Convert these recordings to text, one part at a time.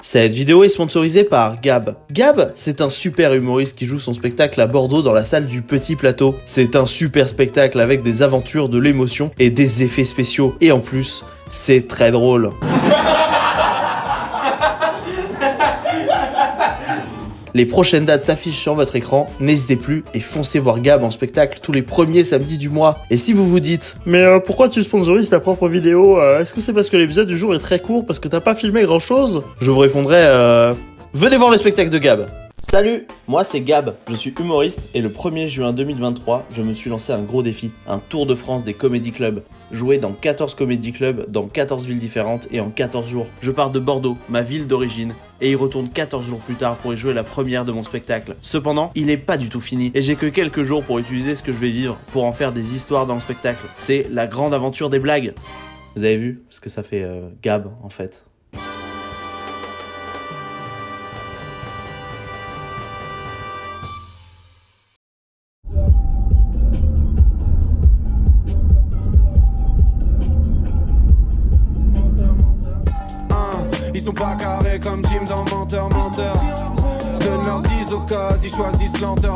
Cette vidéo est sponsorisée par Gab. Gab, c'est un super humoriste qui joue son spectacle à Bordeaux dans la salle du Petit Plateau. C'est un super spectacle avec des aventures, de l'émotion et des effets spéciaux. Et en plus, c'est très drôle. Les prochaines dates s'affichent sur votre écran, n'hésitez plus et foncez voir Gab en spectacle tous les premiers samedis du mois. Et si vous vous dites « Mais pourquoi tu sponsorises ta propre vidéo Est-ce que c'est parce que l'épisode du jour est très court, parce que t'as pas filmé grand chose ?» Je vous répondrai venez voir le spectacle de Gab. Salut, moi c'est Gab, je suis humoriste et le 1er juin 2023, je me suis lancé un gros défi, un tour de France des comédie clubs. Jouer dans 14 comédie clubs, dans 14 villes différentes et en 14 jours. Je pars de Bordeaux, ma ville d'origine, et y retourne 14 jours plus tard pour y jouer la première de mon spectacle. Cependant, il est pas du tout fini et j'ai que quelques jours pour utiliser ce que je vais vivre, pour en faire des histoires dans le spectacle. C'est la grande aventure des blagues. Vous avez vu ce que ça fait Gab en fait. Ils sont pas carrés comme Jim dans Menteur. Donne leur 10 au cas, ils choisissent lenteur.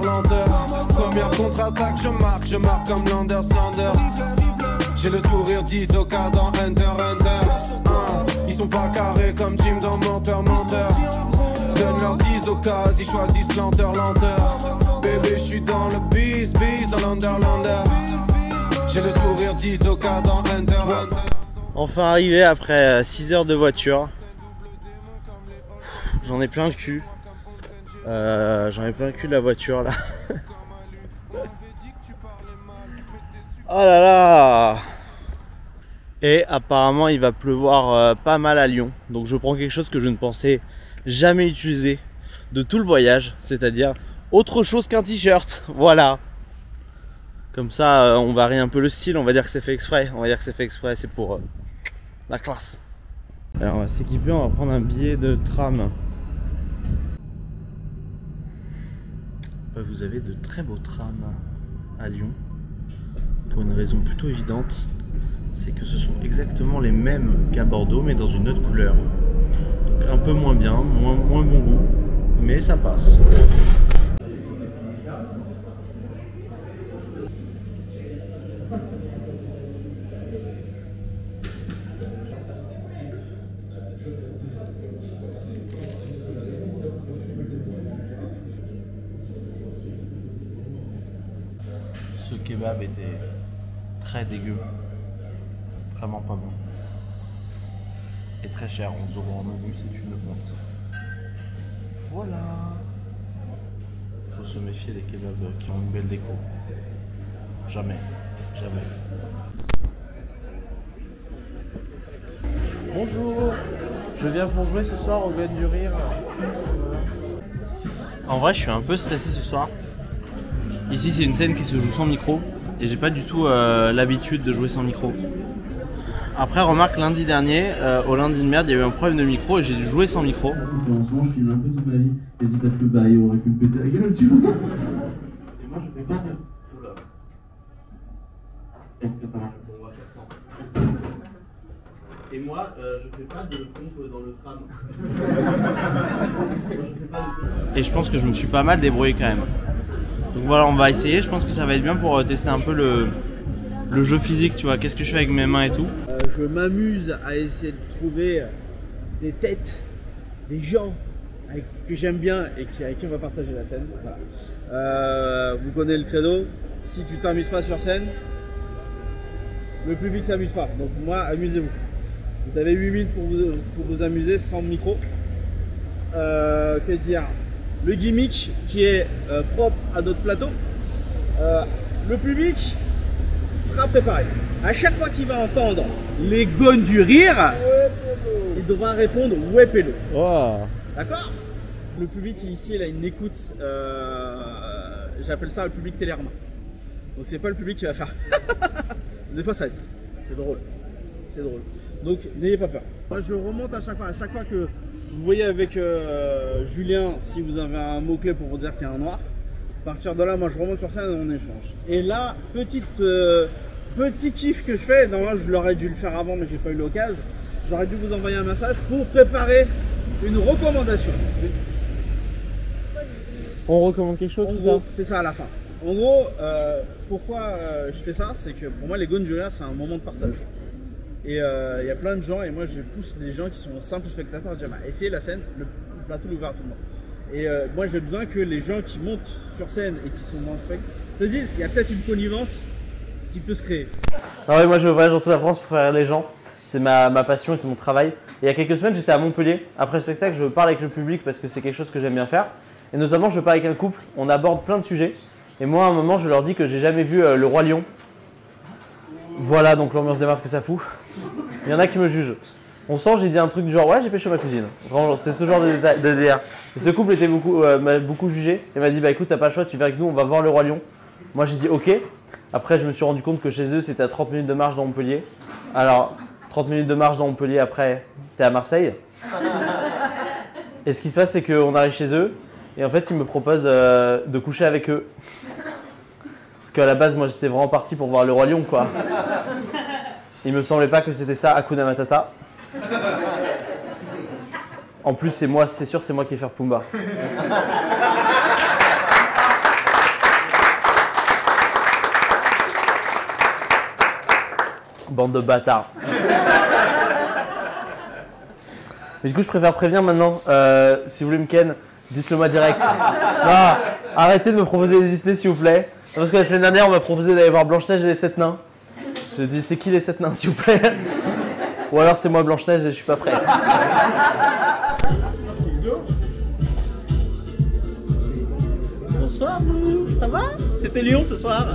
Première contre-attaque, je marque comme Landers. J'ai le sourire 10 au cas dans Hunter. Ils sont pas carrés comme Jim dans Menteur. Donne leur 10 au cas, ils choisissent lenteur. Bébé, je suis dans le bis dans l'Underlander. J'ai le sourire 10 au cas dans Hunter. Enfin arrivé après 6 heures de voiture. J'en ai plein le cul. De la voiture là. Oh là là. Et apparemment il va pleuvoir pas mal à Lyon. Donc je prends quelque chose que je ne pensais jamais utiliser de tout le voyage. C'est-à-dire autre chose qu'un t-shirt. Voilà. Comme ça on varie un peu le style. On va dire que c'est fait exprès. C'est pour la classe. Alors on va s'équiper, on va prendre un billet de tram. Vous avez de très beaux trams à Lyon. Pour une raison plutôt évidente, c'est que ce sont exactement les mêmes qu'à Bordeaux mais dans une autre couleur. Donc un peu moins bien, moins bon goût, mais ça passe. Ce kebab était très dégueu, vraiment pas bon, et très cher, 11 € en menu, c'est une honte. Voilà. Faut se méfier des kebabs qui ont une belle déco. Jamais. Bonjour, je viens pour jouer ce soir au Gone du Rire. En vrai, je suis un peu stressé ce soir. Ici c'est une scène qui se joue sans micro et j'ai pas du tout l'habitude de jouer sans micro. Après remarque, lundi dernier, au lundi de merde, il y a eu un problème de micro et j'ai dû jouer sans micro. En ce moment je filme un peu toute ma vie et c'est parce que bah il aurait pu me péter la gueule, tu vois. Et moi je fais pas de... Oula. Est-ce que ça marche? On va faire ça. Et moi, je fais pas de pompe dans le tram. Et je pense que je me suis pas mal débrouillé quand même. Donc voilà, on va essayer, je pense que ça va être bien pour tester un peu le jeu physique, tu vois, qu'est-ce que je fais avec mes mains et tout. Je m'amuse à essayer de trouver des têtes, des gens que j'aime bien et avec qui on va partager la scène. Voilà. Vous connaissez le credo, si tu t'amuses pas sur scène, le public s'amuse pas. Donc moi, amusez-vous. Vous avez 8 minutes pour vous amuser sans micro. Que dire? Le gimmick qui est propre à notre plateau, le public sera préparé. À chaque fois qu'il va entendre les gones du rire, il devra répondre ouais pélo. Oh. D'accord? Le public ici, il a une écoute, j'appelle ça le public Télérama. Donc c'est pas le public qui va faire. Des fois ça aide. C'est drôle. Donc n'ayez pas peur. Moi je remonte à chaque fois que vous voyez avec Julien, si vous avez un mot-clé pour vous dire qu'il y a un noir, à partir de là, moi je remonte sur scène et on échange. Et là, petit kiff que je fais, normalement je l'aurais dû le faire avant mais j'ai pas eu l'occasion, j'aurais dû vous envoyer un message pour préparer une recommandation. On recommande quelque chose, c'est ça? C'est ça à la fin. En gros, pourquoi je fais ça, c'est que pour moi les Gondoliers c'est un moment de partage. Et il y a plein de gens, et moi je pousse les gens qui sont simples spectateurs à dire bah, essayez la scène, le plateau est ouvert à tout le monde. Et moi j'ai besoin que les gens qui montent sur scène et qui sont dans le spectacle se disent il y a peut-être une connivence qui peut se créer. Ah ouais, moi je voyage dans toute la France pour faire rire les gens. C'est ma passion et c'est mon travail. Et il y a quelques semaines, j'étais à Montpellier. Après le spectacle, je parle avec le public parce que c'est quelque chose que j'aime bien faire. Et notamment, je parle avec un couple. On aborde plein de sujets. Et moi, à un moment, je leur dis que j'ai jamais vu Le Roi Lion. Voilà donc l'ambiance de merde que ça fout. Il y en a qui me jugent. On sent, j'ai dit un truc du genre ouais, j'ai pécho ma cousine. Vraiment, c'est ce genre de délire. Et ce couple était m'a beaucoup jugé. Et m'a dit bah écoute, t'as pas le choix, tu viens avec nous, on va voir Le Roi Lion. Moi, j'ai dit ok. Après, je me suis rendu compte que chez eux, c'était à 30 minutes de marche dans Montpellier. Alors, 30 minutes de marche dans Montpellier, après, t'es à Marseille. Et ce qui se passe, c'est qu'on arrive chez eux. Et en fait, ils me proposent de coucher avec eux. Parce qu'à la base, moi, j'étais vraiment parti pour voir Le Roi Lion, quoi. Il me semblait pas que c'était ça, Hakuna Matata. En plus, c'est moi, c'est sûr, c'est moi qui vais faire Pumba. Bande de bâtards. Mais du coup, je préfère prévenir maintenant. Si vous voulez me ken, dites-le moi direct. Non, arrêtez de me proposer des idées, s'il vous plaît. Parce que la semaine dernière, on m'a proposé d'aller voir Blanche-Neige et les 7 nains. Je dis, c'est qui les 7 nains, s'il vous plaît? Ou alors c'est moi Blanche-Neige et je suis pas prêt. Bonsoir, ça va? C'était Lyon ce soir.